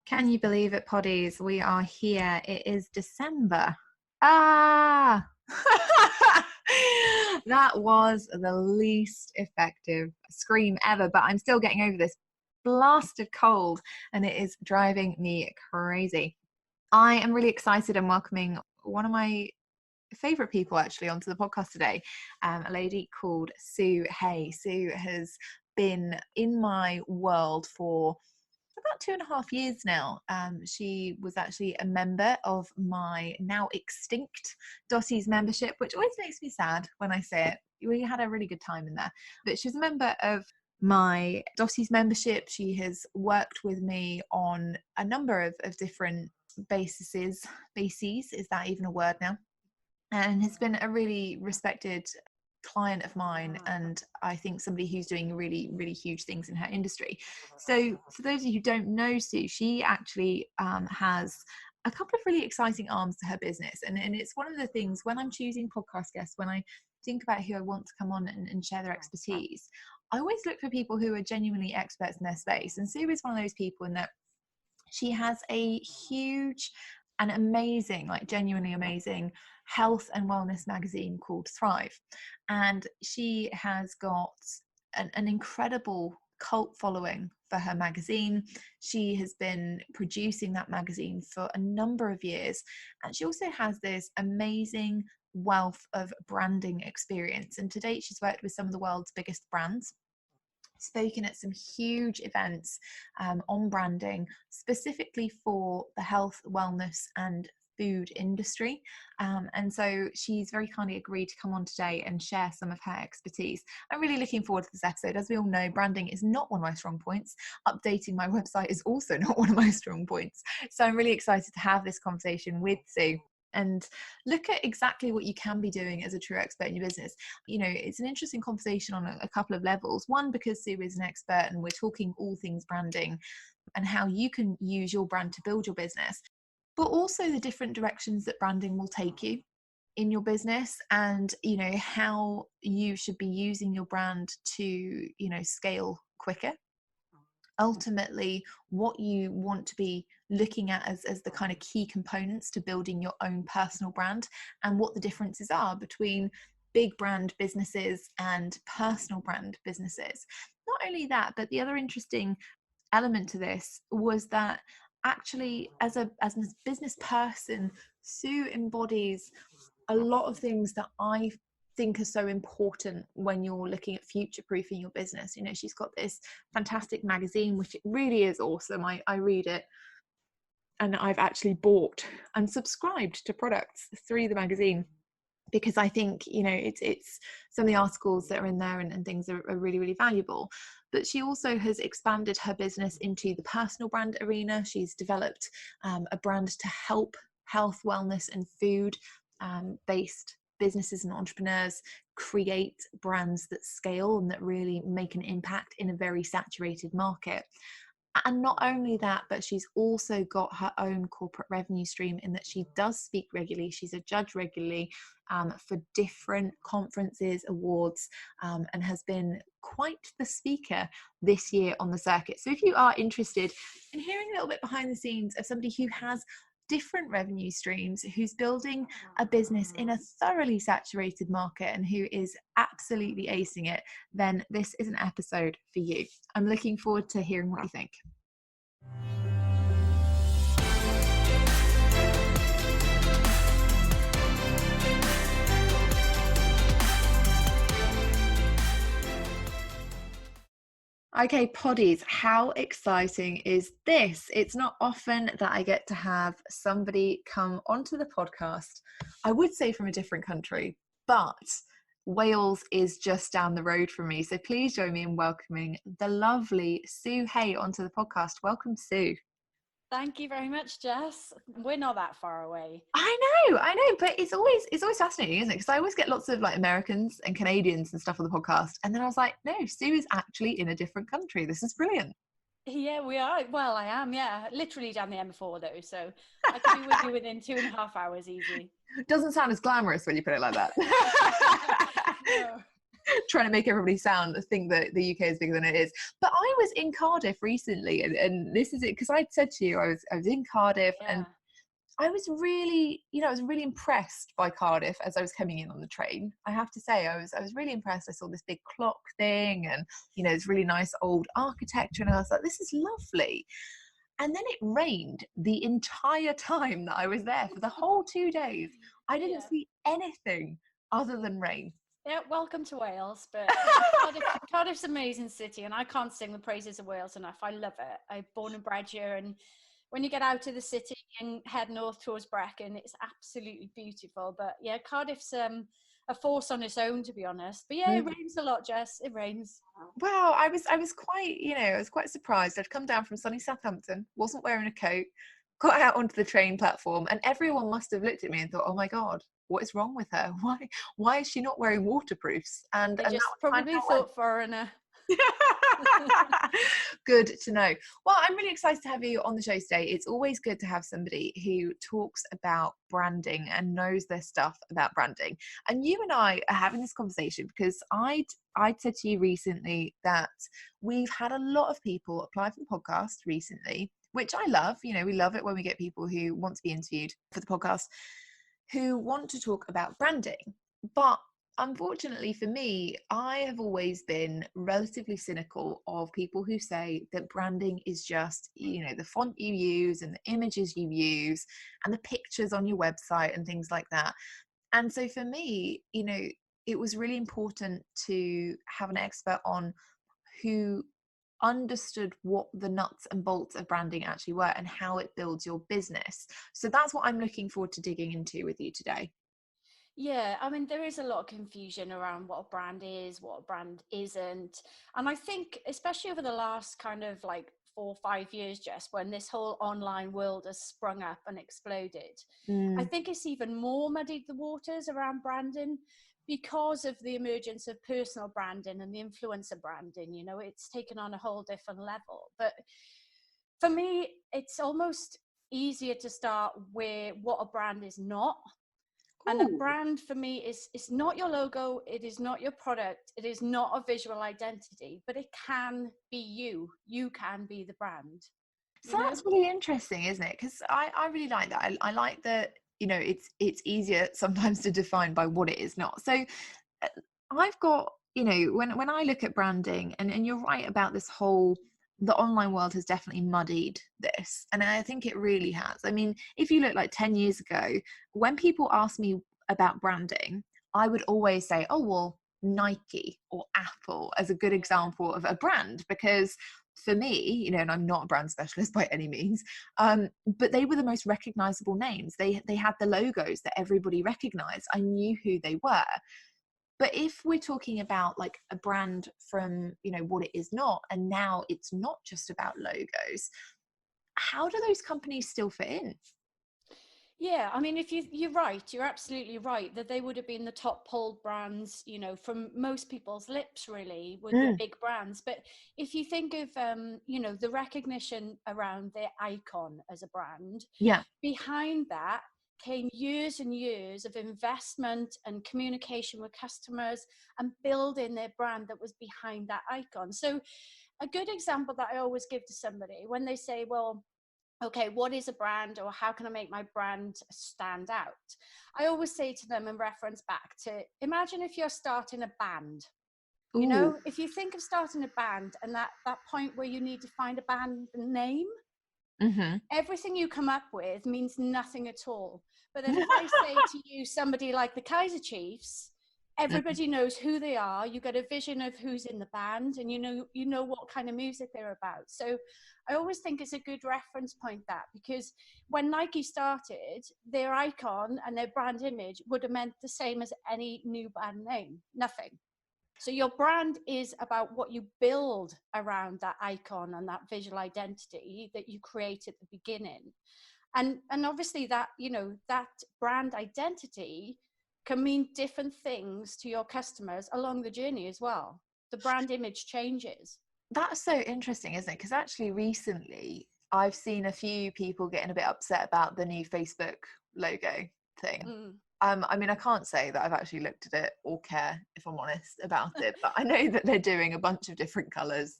Can you believe it, Poddies? We are here. It is December. Ah! That was the least effective scream ever, but I'm still getting over this blasted cold and it is driving me crazy. I am really excited and welcoming one of my favorite people actually onto the podcast today, a lady called Sue Hay. Sue has been in my world for about 2.5 years now. She was actually a member of my now extinct Dottie's membership, which always makes me sad when I say it. We had a really good time in there, but she's a member of my Dottie's membership. She has worked with me on a number of different bases. Is that even a word now? And has been a really respected client of mine, and I think somebody who's doing really, really huge things in her industry. So for those of you who don't know Sue, she actually has a couple of really exciting arms to her business, and it's one of the things when I'm choosing podcast guests, when I think about who I want to come on and share their expertise, I always look for people who are genuinely experts in their space, and Sue is one of those people in that she has a huge and amazing, like genuinely amazing health and wellness magazine called Thrive. And she has got an incredible cult following for her magazine. She has been producing that magazine for a number of years. And she also has this amazing wealth of branding experience. And to date, she's worked with some of the world's biggest brands, spoken at some huge events on branding, specifically for the health, wellness and food industry. And so she's very kindly agreed to come on today and share some of her expertise. I'm really looking forward to this episode. As we all know, branding is not one of my strong points. Updating my website is also not one of my strong points. So I'm really excited to have this conversation with Sue and look at exactly what you can be doing as a true expert in your business. You know, it's an interesting conversation on a couple of levels. One, because Sue is an expert and we're talking all things branding and how you can use your brand to build your business, but also the different directions that branding will take you in your business, and, you know, how you should be using your brand to, you know, scale quicker. Ultimately, what you want to be looking at as the kind of key components to building your own personal brand, and what the differences are between big brand businesses and personal brand businesses. Not only that, but the other interesting element to this was that actually as a business person, Sue embodies a lot of things that I think are so important when you're looking at future proofing your business. You know, she's got this fantastic magazine, which it really is awesome. I read it, and I've actually bought and subscribed to products through the magazine, because I think, you know, it's some of the articles that are in there and things are really, really valuable. But she also has expanded her business into the personal brand arena. She's developed a brand to help health, wellness and food based businesses and entrepreneurs create brands that scale and that really make an impact in a very saturated market. And not only that, but she's also got her own corporate revenue stream in that she does speak regularly. She's a judge regularly for different conferences, awards, and has been quite the speaker this year on the circuit. So if you are interested in hearing a little bit behind the scenes of somebody who has different revenue streams, who's building a business in a thoroughly saturated market and who is absolutely acing it, then this is an episode for you. I'm looking forward to hearing what you think. Okay, Poddies, how exciting is this? It's not often that I get to have somebody come onto the podcast, I would say from a different country, but Wales is just down the road from me. So please join me in welcoming the lovely Sue Hay onto the podcast. Welcome, Sue. Thank you very much, Jess. We're not that far away. I know, but it's always fascinating, isn't it? Because I always get lots of like Americans and Canadians and stuff on the podcast, and then I was like, no, Sue is actually in a different country. This is brilliant. Yeah, we are. Well, I am. Yeah, literally down the M4 though, so I could be with you within 2.5 hours easy. Doesn't sound as glamorous when you put it like that. No. trying to make everybody think that the UK is bigger than it is. But I was in Cardiff recently, and this is it, because I'd said to you I was in Cardiff, and I was really, I was really impressed by Cardiff as I was coming in on the train. I have to say, I was really impressed. I saw this big clock thing, and this really nice old architecture, and I was like, this is lovely. And then it rained the entire time that I was there. For the whole 2 days, I didn't see anything other than rain. Yeah, welcome to Wales. But Cardiff's an amazing city, and I can't sing the praises of Wales enough. I love it. I'm born and bred here, and when you get out of the city and head north towards Brecon, it's absolutely beautiful. But yeah, Cardiff's a force on its own, to be honest. But yeah, it rains a lot, Jess. It rains. Well, I was quite, I was quite surprised. I'd come down from sunny Southampton, wasn't wearing a coat, got out onto the train platform, and everyone must have looked at me and thought, "Oh my God, what is wrong with her? Why is she not wearing waterproofs?" And They just probably thought foreigner. Good to know. Well, I'm really excited to have you on the show today. It's always good to have somebody who talks about branding and knows their stuff about branding. And you and I are having this conversation because I'd said to you recently that we've had a lot of people apply for the podcast recently, which I love. We love it when we get people who want to be interviewed for the podcast who want to talk about branding. But unfortunately for me, I have always been relatively cynical of people who say that branding is just, the font you use and the images you use and the pictures on your website and things like that. And so for me, it was really important to have an expert on who understood what the nuts and bolts of branding actually were and how it builds your business. So that's what I'm looking forward to digging into with you today. Yeah, I mean, there is a lot of confusion around what a brand is, what a brand isn't. And I think, especially over the last kind of like 4 or 5 years, Jess, when this whole online world has sprung up and exploded, I think it's even more muddied the waters around branding because of the emergence of personal branding and the influencer branding. It's taken on a whole different level. But for me, it's almost easier to start where what a brand is not. And a brand for me is not your logo, it is not your product, it is not a visual identity, but it can be you. You can be the brand. So that's really interesting, isn't it? Because I really like that. I like that, it's easier sometimes to define by what it is not. So I've got, when I look at branding, and you're right about this whole, the online world has definitely muddied this. And I think it really has. I mean, if you look like 10 years ago, when people ask me about branding, I would always say, oh, well, Nike or Apple as a good example of a brand, because for me, and I'm not a brand specialist by any means, but they were the most recognizable names. They had the logos that everybody recognized. I knew who they were. But if we're talking about like a brand from, what it is not, and now it's not just about logos, how do those companies still fit in? Yeah, I mean, if you're right, you're absolutely right that they would have been the top pulled brands, from most people's lips, really, with the big brands. But if you think of, the recognition around their icon as a brand, behind that came years and years of investment and communication with customers and building their brand that was behind that icon. So a good example that I always give to somebody when they say, well, okay, what is a brand, or how can I make my brand stand out? I always say to them in reference back to, imagine if you're starting a band. If you think of starting a band and that point where you need to find a band name, everything you come up with means nothing at all. But then if I say to you somebody like the Kaiser Chiefs, everybody knows who they are. You get a vision of who's in the band, and you know what kind of music they're about. So I always think it's a good reference point, that, because when Nike started, their icon and their brand image would have meant the same as any new band name, nothing. So your brand is about what you build around that icon and that visual identity that you create at the beginning. And obviously that, that brand identity can mean different things to your customers along the journey as well. The brand image changes. That's so interesting, isn't it? Because actually recently I've seen a few people getting a bit upset about the new Facebook logo thing. I mean, I can't say that I've actually looked at it or care, if I'm honest, about it, but I know that they're doing a bunch of different colours,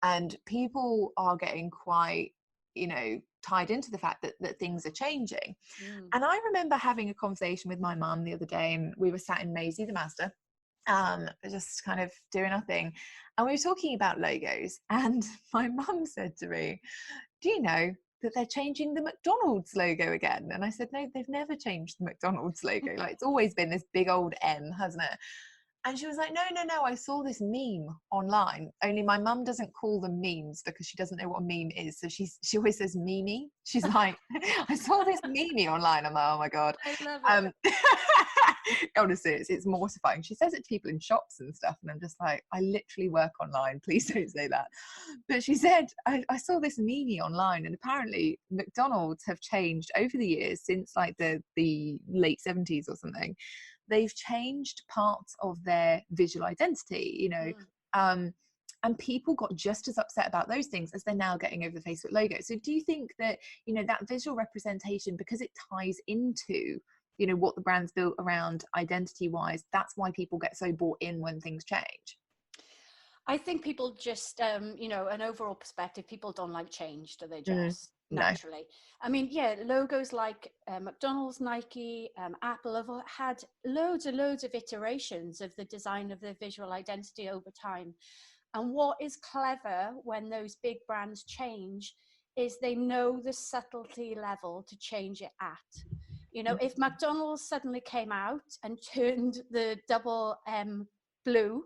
and people are getting quite, tied into the fact that things are changing. And I remember having a conversation with my mum the other day, and we were sat in Maisie the Mazda, just kind of doing our thing, and we were talking about logos, and my mum said to me, do you know that they're changing the McDonald's logo again? And I said, no, they've never changed the McDonald's logo. Like, it's always been this big old M, hasn't it? And she was like, no, I saw this meme online. Only my mum doesn't call them memes because she doesn't know what a meme is. So she always says meme. She's like, I saw this meme online. I'm like, oh my God. I love it. Honestly, it's mortifying. She says it to people in shops and stuff. And I'm just like, I literally work online. Please don't say that. But she said, I saw this meme online, and apparently McDonald's have changed over the years since like the late 70s or something. They've changed parts of their visual identity, and people got just as upset about those things as they're now getting over the Facebook logo. So do you think that, that visual representation, because it ties into, what the brand's built around identity wise, that's why people get so bought in when things change? I think people just, an overall perspective, people don't like change, do they, Jess? Naturally. No. I mean, yeah, logos like McDonald's, Nike, Apple have had loads and loads of iterations of the design of their visual identity over time. And what is clever when those big brands change is they know the subtlety level to change it at. If McDonald's suddenly came out and turned the double M blue,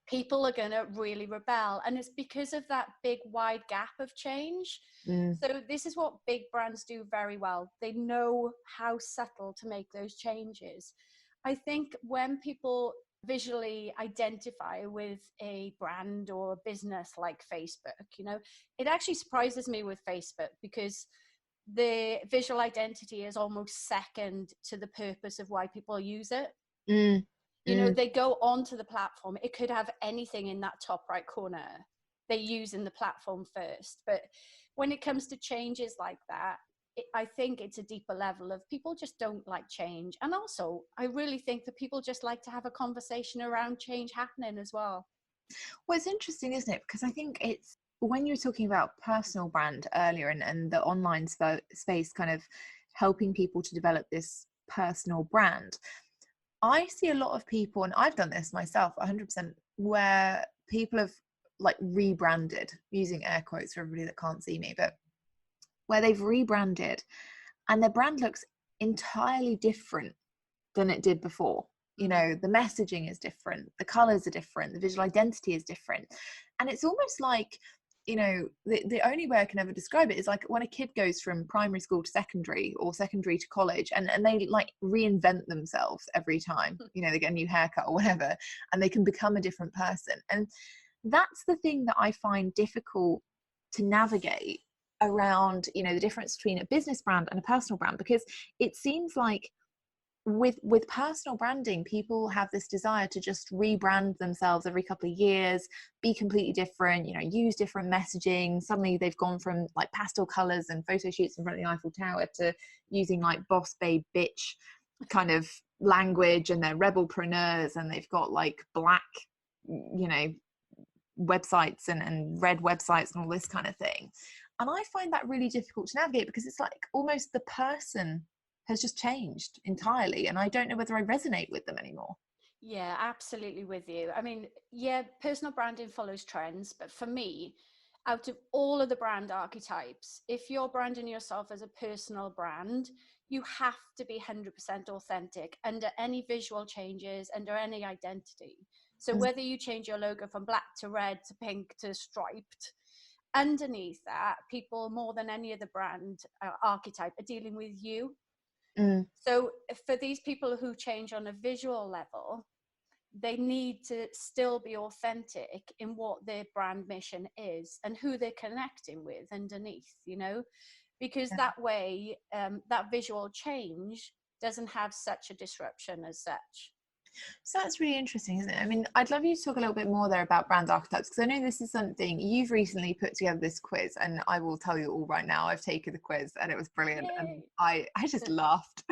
people are going to really rebel. And it's because of that big wide gap of change. So this is what big brands do very well. They know how subtle to make those changes. I think when people visually identify with a brand or a business like Facebook, it actually surprises me with Facebook, because the visual identity is almost second to the purpose of why people use it. They go onto the platform. It could have anything in that top right corner. They use in the platform first. But when it comes to changes like that, I think it's a deeper level of people just don't like change. And also, I really think that people just like to have a conversation around change happening as well. Well, it's interesting, isn't it? Because I think it's, when you were talking about personal brand earlier, and the online space kind of helping people to develop this personal brand, I see a lot of people, and I've done this myself 100%, where people have like rebranded, using air quotes for everybody that can't see me, but where they've rebranded and their brand looks entirely different than it did before. The messaging is different, the colors are different, the visual identity is different. And it's almost like, the only way I can ever describe it is like when a kid goes from primary school to secondary, or secondary to college, and they like reinvent themselves every time, they get a new haircut or whatever, and they can become a different person. And that's the thing that I find difficult to navigate around, the difference between a business brand and a personal brand, because it seems like with personal branding, people have this desire to just rebrand themselves every couple of years, be completely different, use different messaging. Suddenly they've gone from like pastel colors and photo shoots in front of the Eiffel Tower to using like boss babe bitch kind of language, and they're rebelpreneurs, and they've got like black, websites and red websites and all this kind of thing. And I find that really difficult to navigate, because it's like almost the person has just changed entirely, and I don't know whether I resonate with them anymore. Yeah, absolutely with you. I mean, yeah, personal branding follows trends, but for me, out of all of the brand archetypes, if you're branding yourself as a personal brand, you have to be 100% authentic under any visual changes, under any identity. So whether you change your logo from black to red to pink to striped, underneath that, people more than any other brand archetype are dealing with you. So for these people who change on a visual level, they need to still be authentic in what their brand mission is and who they're connecting with underneath, because that way that visual change doesn't have such a disruption as such. So that's really interesting, isn't it? I mean, I'd love you to talk a little bit more there about brand archetypes, because I know this is something you've recently put together, this quiz, and I will tell you all right now, I've taken the quiz and it was brilliant. Yay. And I just laughed.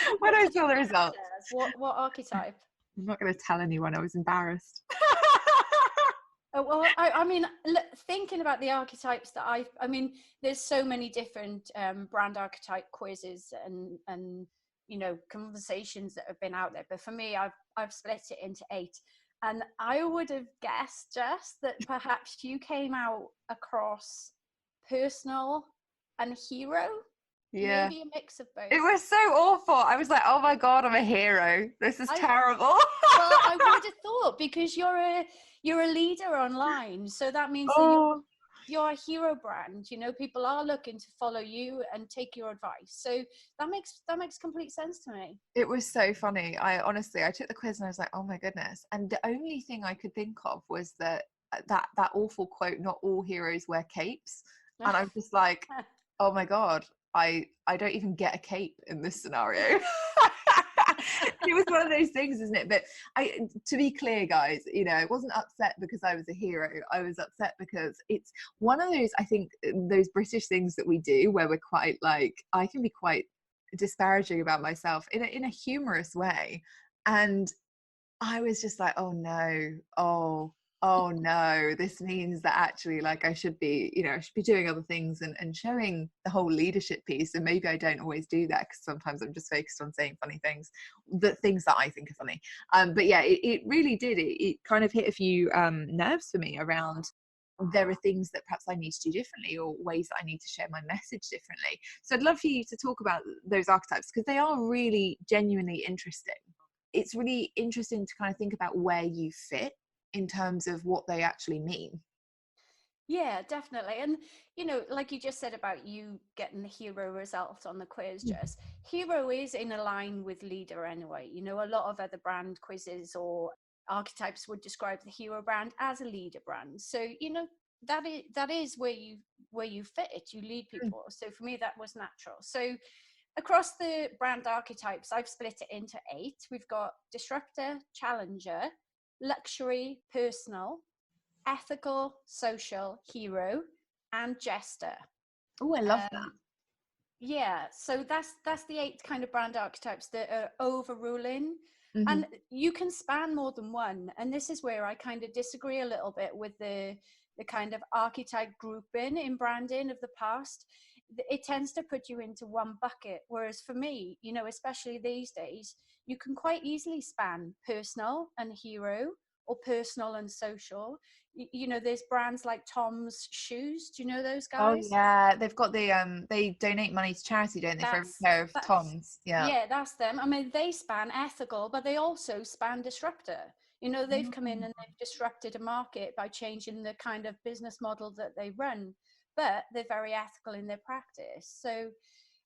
When What I did you saw the get results. as? What archetype? I'm not going to tell anyone. I was embarrassed. Oh, well, I mean, thinking about the archetypes that I mean, there's so many different brand archetype quizzes and conversations that have been out there. But for me, I've split it into 8, and I would have guessed just that perhaps you came out across personal and hero, Yeah. maybe a mix of both. It was so awful. I was like, oh my God, I'm a hero. This is I terrible. Well, I would have thought, because you're a leader online, so that means that Oh, you're a hero brand. People are looking to follow you and take your advice. So that makes complete sense to me. it was so funny. I took the quiz and I was like, oh my goodness. And the only thing I could think of was that awful quote, not all heroes wear capes. And I'm just like, oh my God, I don't even get a cape in this scenario. It was one of those things, isn't it? But to be clear, guys, I wasn't upset because I was a hero. I was upset because it's one of those, I think, those British things that we do where we're quite like, I can be quite disparaging about myself in a humorous way. And I was just like, oh no, oh no, this means that actually, like, I should be doing other things and showing the whole leadership piece. And maybe I don't always do that because sometimes I'm just focused on saying funny things, things that I think are funny. But yeah, it really did. It kind of hit a few nerves for me around, there are things that perhaps I need to do differently, or ways that I need to share my message differently. So I'd love for you to talk about those archetypes, because they are really genuinely interesting. It's really interesting to kind of think about where you fit in terms of what they actually mean. Yeah, definitely. And, like you just said about you getting the hero result on the quiz, Jess, hero is in a line with leader anyway. A lot of other brand quizzes or archetypes would describe the hero brand as a leader brand. So, that is where you fit. You lead people. So for me, that was natural. So across the brand archetypes, I've split it into 8. We've got disruptor, challenger, luxury, personal, ethical, social, hero, and jester. Oh, I love that. Um, yeah, so that's the 8 kind of brand archetypes that are overruling. Mm-hmm. And you can span more than one. And this is where I kind of disagree a little bit with the kind of archetype grouping in branding of the past. It tends to put you into one bucket. Whereas for me, especially these days, you can quite easily span personal and hero, or personal and social. There's brands like Tom's Shoes. Do you know those Oh guys? yeah, they've got they donate money to charity, don't they, for every pair of That's Toms? Yeah. Yeah, that's them. I mean, they span ethical, but they also span disruptor. They've come in and they've disrupted a market by changing the kind of business model that they run, but they're very ethical in their practice. So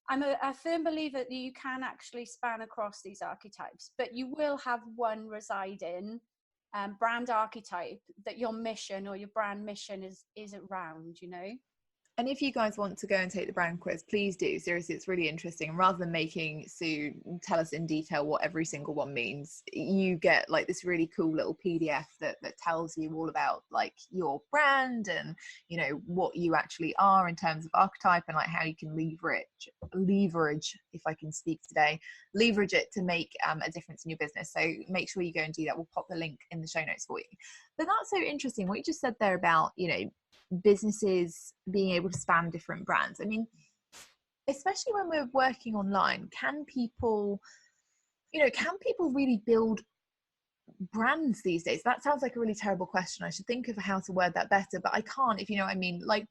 I'm a firm believer that you can actually span across these archetypes, but you will have one residing brand archetype that your mission or your brand mission is around. And if you guys want to go and take the brand quiz, please do. Seriously, it's really interesting. And rather than making Sue tell us in detail what every single one means, you get like this really cool little PDF that tells you all about like your brand and, what you actually are in terms of archetype, and like how you can leverage, if I can speak today, leverage it to make a difference in your business. So make sure you go and do that. We'll pop the link in the show notes for you. But that's so interesting what you just said there about, businesses being able to span different brands. I mean, especially when we're working online, can people really build brands these days? That sounds like a really terrible question. I should think of how to word that better, but I can't, if you know what I mean. Like,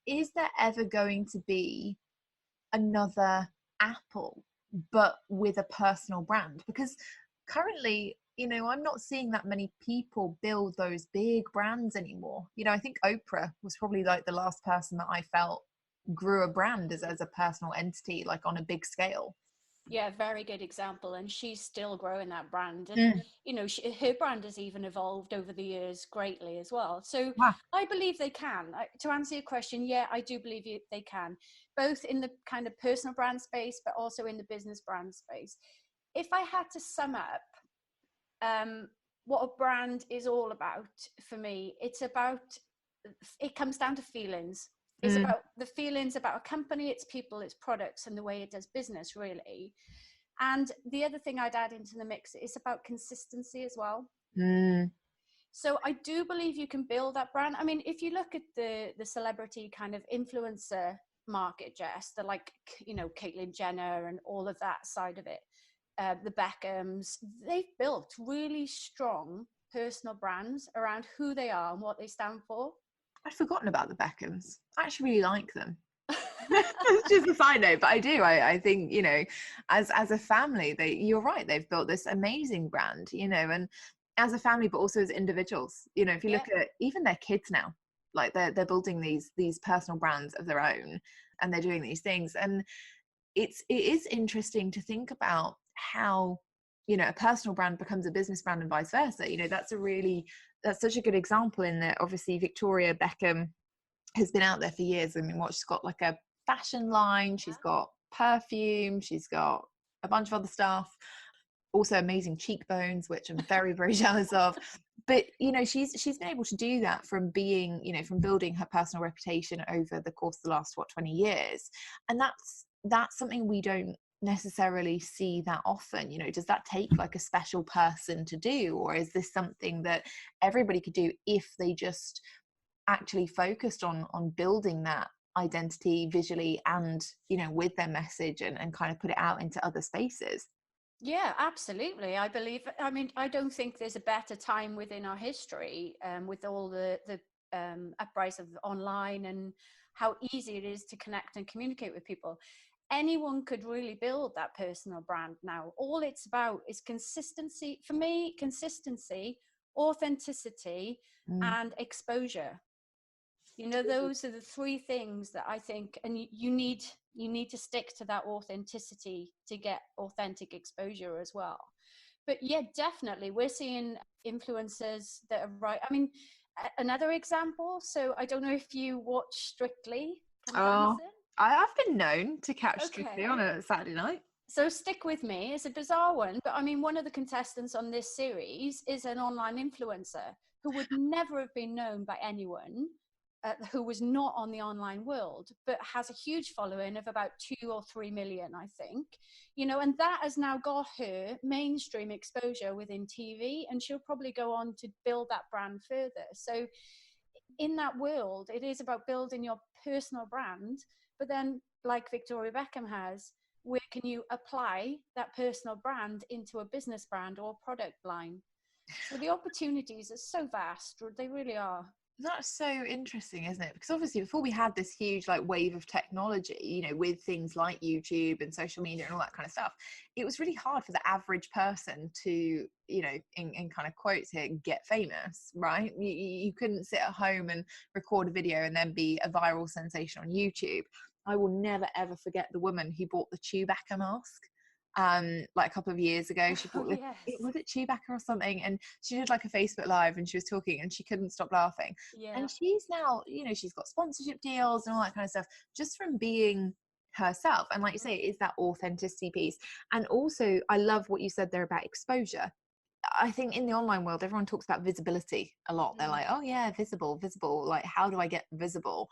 is there ever going to be another Apple but with a personal brand? Because currently, I'm not seeing that many people build those big brands anymore. I think Oprah was probably like the last person that I felt grew a brand as a personal entity, like on a big scale. Yeah, very good example. And she's still growing that brand. And, her brand has even evolved over the years greatly as well. So Wow. I believe they can. To answer your question, yeah, I do believe they can, both in the kind of personal brand space, but also in the business brand space. If I had to sum up what a brand is all about for me, it comes down to feelings. It's about the feelings about a company, its people, its products, and the way it does business, really. And the other thing I'd add into the mix is about consistency as well. Mm. So I do believe you can build that brand. I mean, if you look at the celebrity kind of influencer market, Jess, the like, you know, Caitlyn Jenner and all of that side of it, the Beckhams, they've built really strong personal brands around who they are and what they stand for. I'd forgotten about the Beckhams. I actually really like them. It's just a side note, but I do. I think, you know, as a family, you're right, they've built this amazing brand, you know, and as a family, but also as individuals, you know, if you look at even their kids now, like they're building these personal brands of their own, and they're doing these things. And it is interesting to think about how, you know, a personal brand becomes a business brand and vice versa. You know, that's such a good example in that obviously Victoria Beckham has been out there for years. I mean, she's got like a fashion line, she's got perfume, she's got a bunch of other stuff, also amazing cheekbones, which I'm very, very jealous of. But, you know, she's been able to do that from being, you know, from building her personal reputation over the course of the last 20 years. And that's something we don't necessarily see that often. You know, does that take like a special person to do, or is this something that everybody could do if they just actually focused on building that identity visually and, you know, with their message, and kind of put it out into other spaces? Yeah, absolutely. I believe, I mean, I don't think there's a better time within our history, with all the uprise of online and how easy it is to connect and communicate with people. Anyone could really build that personal brand now. All it's about is consistency. For me, consistency, authenticity, Mm. and exposure. You know, those are the three things that I think, and you need to stick to that authenticity to get authentic exposure as well. But yeah, definitely we're seeing influencers that are right. I mean, another example, so I don't know if you watch Strictly Come Oh, Dancing. I've been known to catch Strictly Okay, on a Saturday night. so stick with me. It's a bizarre one, but I mean, one of the contestants on this series is an online influencer who would never have been known by anyone, who was not on the online world, but has a huge following of about 2 or 3 million, I think. You know, and that has now got her mainstream exposure within TV, and she'll probably go on to build that brand further. So in that world, it is about building your personal brand, but then, like Victoria Beckham has, where can you apply that personal brand into a business brand or product line? So the opportunities are so vast, they really are. That's so interesting, isn't it? Because obviously before we had this huge like wave of technology, you know, with things like YouTube and social media and all that kind of stuff, it was really hard for the average person to, you know, in kind of quotes here, get famous, right? You couldn't sit at home and record a video and then be a viral sensation on YouTube. I will never ever forget the woman who bought the Chewbacca mask like a couple of years ago. She Oh, bought yes. was it Chewbacca or something, and she did like a Facebook live and she was talking and she couldn't stop laughing. Yeah. And she's now, you know, she's got sponsorship deals and all that kind of stuff just from being herself. And like you say, it is that authenticity piece. And also I love what you said there about exposure. I think in the online world, everyone talks about visibility a lot. They're like, oh yeah, visible. Like, how do I get visible?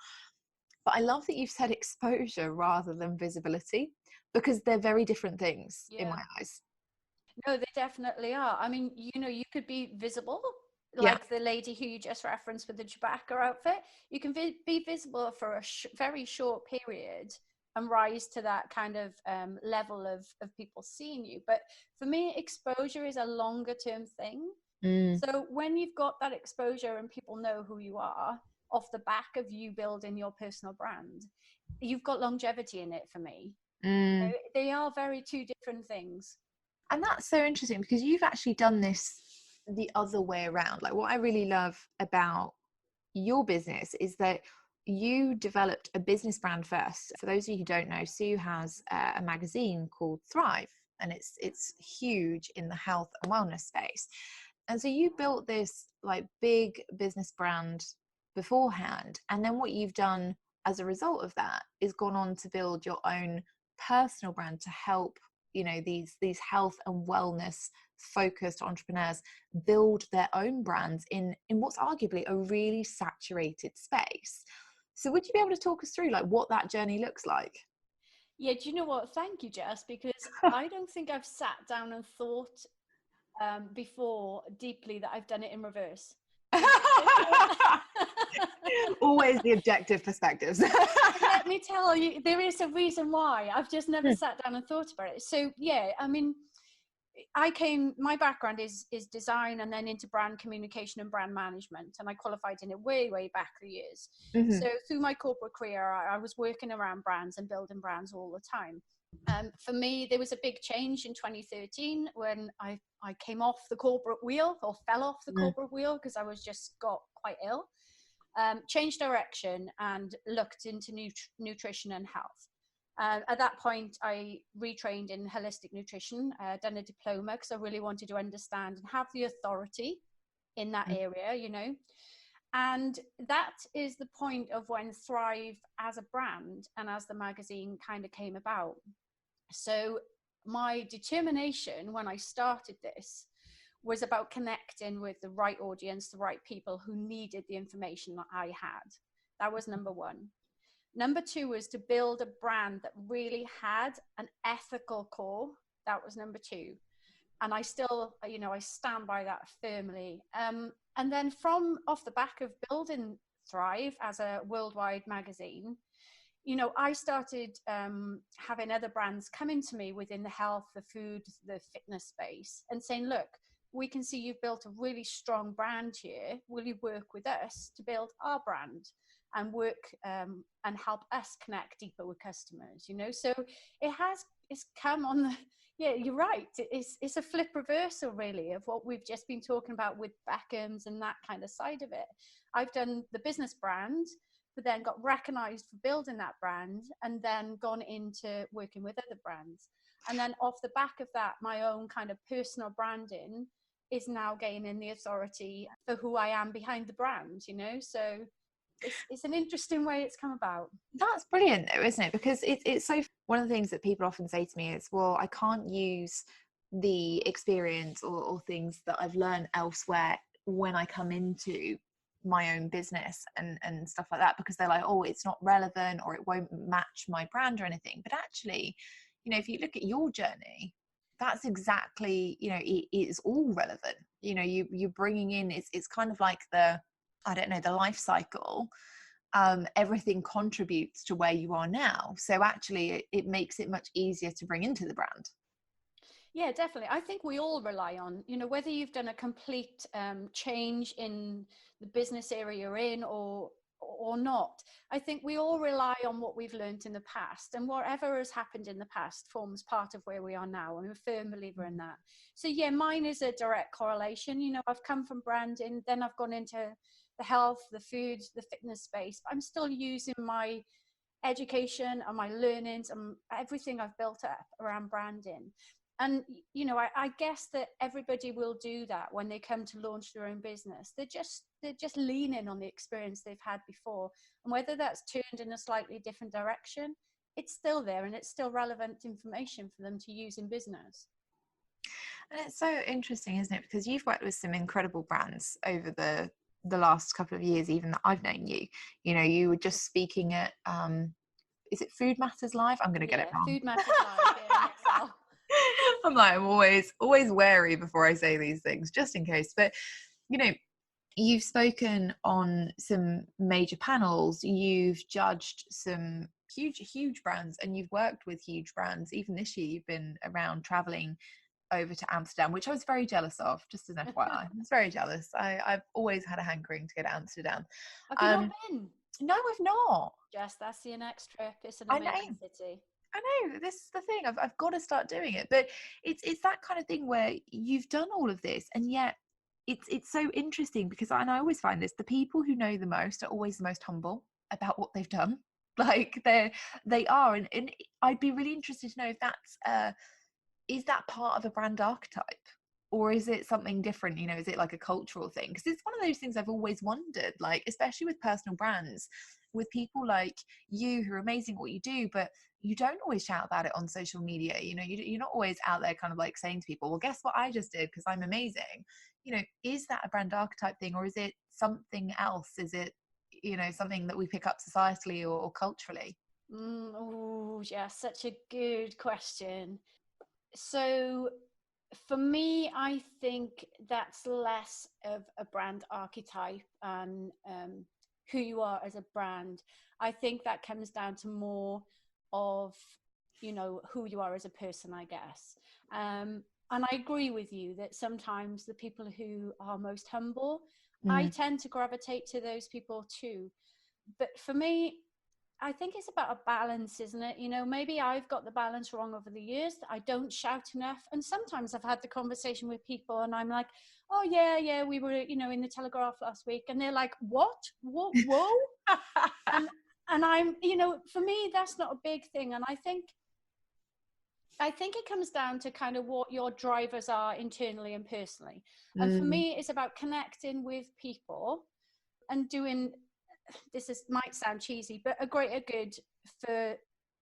But I love that you've said exposure rather than visibility, because they're very different things in Yeah. my eyes. No, they definitely are. I mean, you know, you could be visible, Yeah. like the lady who you just referenced with the Chewbacca outfit. You can be visible for a very short period and rise to that kind of level of people seeing you. But for me, exposure is a longer term thing. Mm, So when you've got that exposure and people know who you are off the back of you building your personal brand, you've got longevity in it for me. mm. They are very two different things. And that's so interesting because you've actually done this the other way around. Like, what I really love about your business is that you developed a business brand first. For those of you who don't know, Sue has a magazine called Thrive, and it's huge in the health and wellness space. And so you built this like big business brand beforehand, and then what you've done as a result of that is gone on to build your own personal brand to help, you know, these health and wellness focused entrepreneurs build their own brands in what's arguably a really saturated space. So would you be able to talk us through like what that journey looks like? Yeah, do you know what? Thank you, Jess, because I don't think I've sat down and thought before deeply that I've done it in reverse. Always the objective perspectives. Let me tell you, there is a reason why. I've just never sat down and thought about it. So yeah, I mean, my background is design and then into brand communication and brand management, and I qualified in it way back the years. So through my corporate career, I was working around brands and building brands all the time. For me, there was a big change in 2013 when I came off the corporate wheel, or fell off the corporate wheel, because I was just got quite ill. Changed direction and looked into nutrition and health. At that point, I retrained in holistic nutrition, done a diploma because I really wanted to understand and have the authority in that area, you know. And that is the point of when Thrive as a brand and as the magazine kind of came about. So my determination when I started this was about connecting with the right audience, the right people who needed the information that I had. That was number one. Number two was to build a brand that really had an ethical core. That was number two. And I still, you know, I stand by that firmly. And then from off the back of building Thrive as a worldwide magazine, you know, I started having other brands coming to me within the health, the food, the fitness space and saying, look, we can see you've built a really strong brand here. Will you work with us to build our brand and work and help us connect deeper with customers, you know? So it's come on the, yeah, you're right. It's a flip reversal really of what we've just been talking about with Beckham's and that kind of side of it. I've done the business brand, but then got recognized for building that brand and then gone into working with other brands. And then off the back of that, my own kind of personal branding is now gaining the authority for who I am behind the brand, you know? So it's an interesting way it's come about. That's brilliant though, isn't it? Because it's so, one of the things that people often say to me is, well, I can't use the experience or things that I've learned elsewhere when I come into my own business and stuff like that, because they're like, oh, it's not relevant or it won't match my brand or anything. But actually, you know, if you look at your journey, that's exactly, you know, it is all relevant. You know, you're bringing in, it's kind of like the, I don't know, the life cycle. Everything contributes to where you are now. So actually it makes it much easier to bring into the brand. Yeah, definitely. I think we all rely on, you know, whether you've done a complete change in the business area you're in or not. I think we all rely on what we've learned in the past, and whatever has happened in the past forms part of where we are now. I'm a firm believer in that. So yeah, mine is a direct correlation. You know, I've come from branding, then I've gone into the health, the food, the fitness space. I'm still using my education and my learnings and everything I've built up around branding. And, you know, I guess that everybody will do that when they come to launch their own business. They're just leaning on the experience they've had before. And whether that's turned in a slightly different direction, it's still there and it's still relevant information for them to use in business. And it's so interesting, isn't it? Because you've worked with some incredible brands over the last couple of years, even that I've known you. You know, you were just speaking at, is it Food Matters Live? I'm going to get it wrong. Food Matters Live, yeah, Excel. I'm like, I'm always wary before I say these things, just in case. But, you know, you've spoken on some major panels, you've judged some huge brands, and you've worked with huge brands. Even this year, you've been around traveling over to Amsterdam, which I was very jealous of, just as an FYI. I was very jealous. I've always had a hankering to go to Amsterdam. Have you not been? No, I've not. Jess, that's your next trip. It's an amazing city. I know, this is the thing. I've got to start doing it. But it's that kind of thing where you've done all of this, and yet it's so interesting because, and I always find this, the people who know the most are always the most humble about what they've done. Like they are, and I'd be really interested to know if that's is that part of a brand archetype, or is it something different? You know, is it like a cultural thing? Because it's one of those things I've always wondered, like, especially with personal brands, with people like you who are amazing at what you do, but you don't always shout about it on social media. You know, you're not always out there kind of like saying to people, well, guess what I just did because I'm amazing. You know, is that a brand archetype thing, or is it something else? Is it, you know, something that we pick up societally or culturally? Oh, yeah, such a good question. So for me, I think that's less of a brand archetype and who you are as a brand. I think that comes down to more of, who you are as a person, I guess. And I agree with you that sometimes the people who are most humble, I Mm. tend to gravitate to those people too. But for me, I think it's about a balance, isn't it? Maybe I've got the balance wrong over the years. I don't shout enough. And sometimes I've had the conversation with people and I'm like, oh, yeah, we were, in the Telegraph last week. And they're like, what? Whoa? And I'm, for me, that's not a big thing. And I think it comes down to kind of what your drivers are internally and personally. And for Mm. me, it's about connecting with people and doing, might sound cheesy, but a greater good for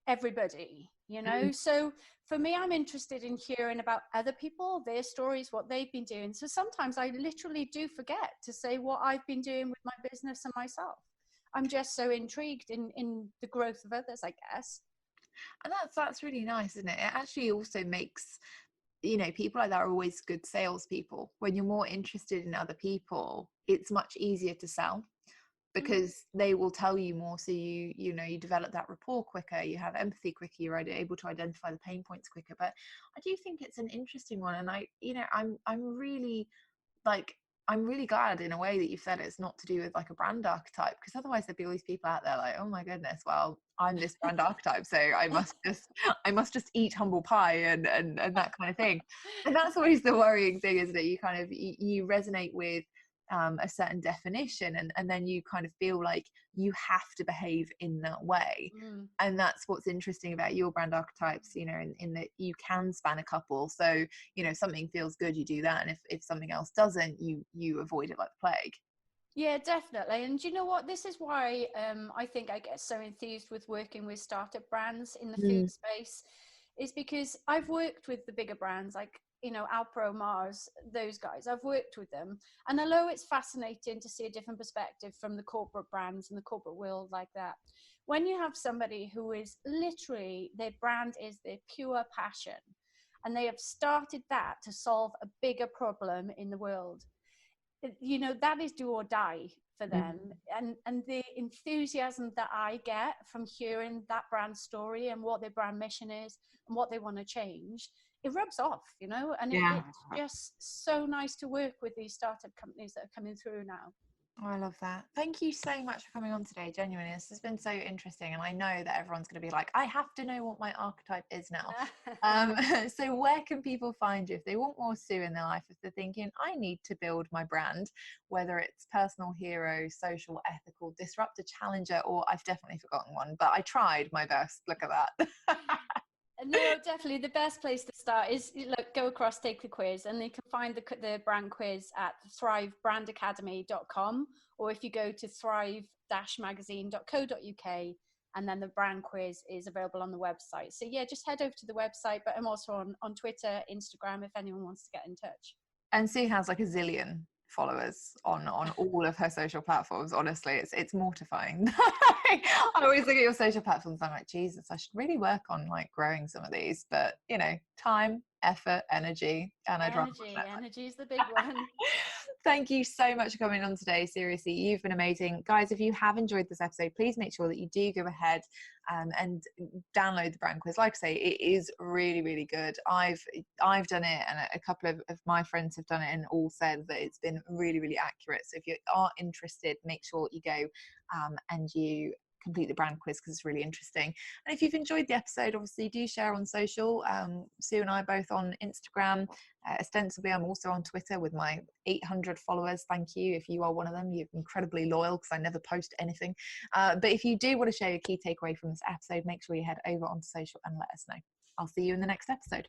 everybody. Mm. So for me, I'm interested in hearing about other people, their stories, what they've been doing. So sometimes I literally do forget to say what I've been doing with my business and myself. I'm just so intrigued in the growth of others, I guess. And that's really nice, isn't it? It actually also makes, people like that are always good salespeople. When you're more interested in other people, it's much easier to sell because they will tell you more. So you develop that rapport quicker, you have empathy quicker, you're able to identify the pain points quicker. But I do think it's an interesting one, and I'm really like, I'm really glad in a way that you've said it's not to do with like a brand archetype, because otherwise there'd be all these people out there like, oh my goodness, well, I'm this brand archetype, so I must just eat humble pie and that kind of thing. And that's always the worrying thing, isn't it? You kind of you resonate with a certain definition, and then you kind of feel like you have to behave in that way. And that's what's interesting about your brand archetypes, in that you can span a couple. So something feels good, you do that, and if something else doesn't, you avoid it like the plague. Yeah, definitely. And you know what? This is why I think I get so enthused with working with startup brands in the food Mm. space, is because I've worked with the bigger brands like, Alpro, Mars, those guys. I've worked with them. And although it's fascinating to see a different perspective from the corporate brands and the corporate world like that, when you have somebody who is literally, their brand is their pure passion, and they have started that to solve a bigger problem in the world, that is do or die for them. And the enthusiasm that I get from hearing that brand story and what their brand mission is and what they want to change, it rubs off, and Yeah. it's just so nice to work with these startup companies that are coming through now. Oh, I love that. Thank you so much for coming on today. Genuinely, this has been so interesting, and I know that everyone's going to be like, I have to know what my archetype is now. So where can people find you if they want more Sue in their life, if they're thinking, I need to build my brand, whether it's personal, hero, social, ethical, disruptor, challenger, or I've definitely forgotten one, but I tried my best. Look at that. No, definitely the best place to start is go across, take the quiz, and you can find the brand quiz at thrivebrandacademy.com, or if you go to thrive-magazine.co.uk, and then the brand quiz is available on the website. So yeah, just head over to the website, but I'm also on Twitter, Instagram, if anyone wants to get in touch. And Sue has like a zillion followers on all of her social platforms. Honestly, it's mortifying. I always look at your social platforms and I'm like, Jesus, I should really work on like growing some of these, but time, effort, energy, and I'd rather energy is the big one. Thank you so much for coming on today. Seriously, you've been amazing. Guys, if you have enjoyed this episode, please make sure that you do go ahead and download the brand quiz. Like I say, it is really, really good. I've done it, and a couple of my friends have done it, and all said that it's been really, really accurate. So if you are interested, make sure you go and you complete the brand quiz, because it's really interesting. And if you've enjoyed the episode, obviously do share on social. Sue and I both on Instagram. Ostensibly, I'm also on Twitter with my 800 followers. Thank you if you are one of them. You're incredibly loyal because I never post anything. But if you do want to share your key takeaway from this episode, make sure you head over onto social and let us know. I'll see you in the next episode.